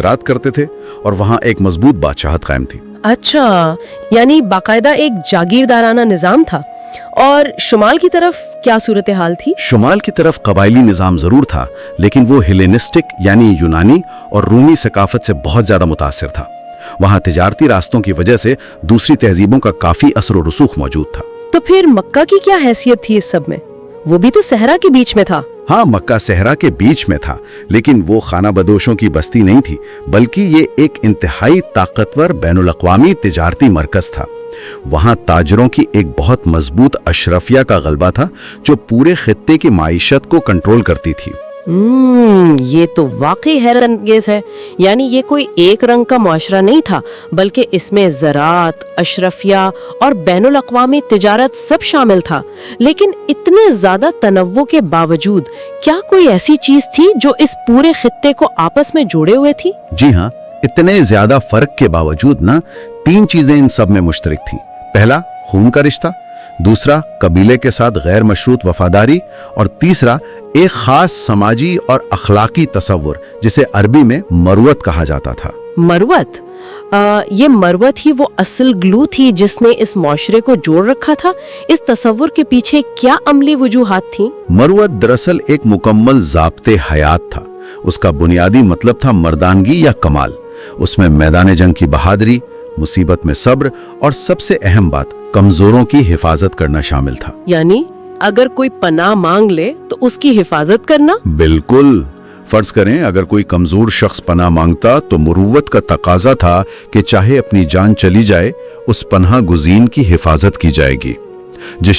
रात करते थे और वहाँ एक मजबूत बादशाहत कायम थी। अच्छा, यानी बाकायदा एक जागीरदाराना निजाम था। और शुमाल की तरफ क्या सूरत हाल थी? शुमाल की तरफ कबायली निजाम जरूर था, लेकिन वो हेलेनिस्टिक यानी यूनानी और रूमी सकाफत से बहुत ज्यादा मुतासिर था। वहाँ तिजारती रास्तों की वजह से दूसरी तहजीबों का काफी असर और रसूख मौजूद था। तो फिर मक्का की क्या हैसियत थी इस सब में? वो भी तो सहरा के बीच में था। हाँ, मक्का सहरा के बीच में था, लेकिन वो खाना बदोशों की बस्ती नहीं थी, बल्कि ये एक इंतहाई ताकतवर बैनुल अक़वामी तिजारती मरकज था। वहाँ ताजरों की एक बहुत मजबूत अशरफिया का गलबा था, जो पूरे खित्ते की माइशत को कंट्रोल करती थी। ये तो वाकई हैरत अंगेज है। यानी ये कोई एक रंग का मुआशरा नहीं था, बल्कि इसमें ज़राअत, अशरफिया और बैनुल अक़वामी तिजारत सब शामिल था। लेकिन इतने ज्यादा तनव्वु के बावजूद क्या कोई ऐसी चीज थी जो इस पूरे खित्ते को आपस में जोड़े हुए थी? जी हाँ, इतने ज्यादा फर्क के बावजूद ना 3 चीजें इन सब में मुश्तरक थी। पहला, खून का रिश्ता, दूसरा, कबीले के साथ गैर मशरूत वफादारी, और तीसरा, एक खास समाजी और अखलाकी तसव्वुर, जिसे अरबी में मरुवत कहा जाता था। मरुवत? ये मरुवत ही वो असल ग्लू थी जिसने इस माशरे को जोड़ रखा था। इस तसव्वुर के पीछे क्या अमली वजूहात थी? मरुवत दरअसल एक मुकम्मल ज़ाब्ते हयात था। उसका बुनियादी मतलब था मर्दानगी या कमाल। उसमें मैदान जंग की बहादुरी, मुसीबत में सब्र और सबसे अहम बात, कमजोरों की हिफाजत करना शामिल था। यानी अगर कोई पनाह मांग ले तो उसकी हिफाजत करना? बिल्कुल। फर्ज करें अगर कोई कमजोर शख्स पनाह मांगता तो मुरुव्वत का तकाजा था कि चाहे अपनी जान चली जाए, उस पनाह गुज़ीन की हिफाजत की जाएगी। जिस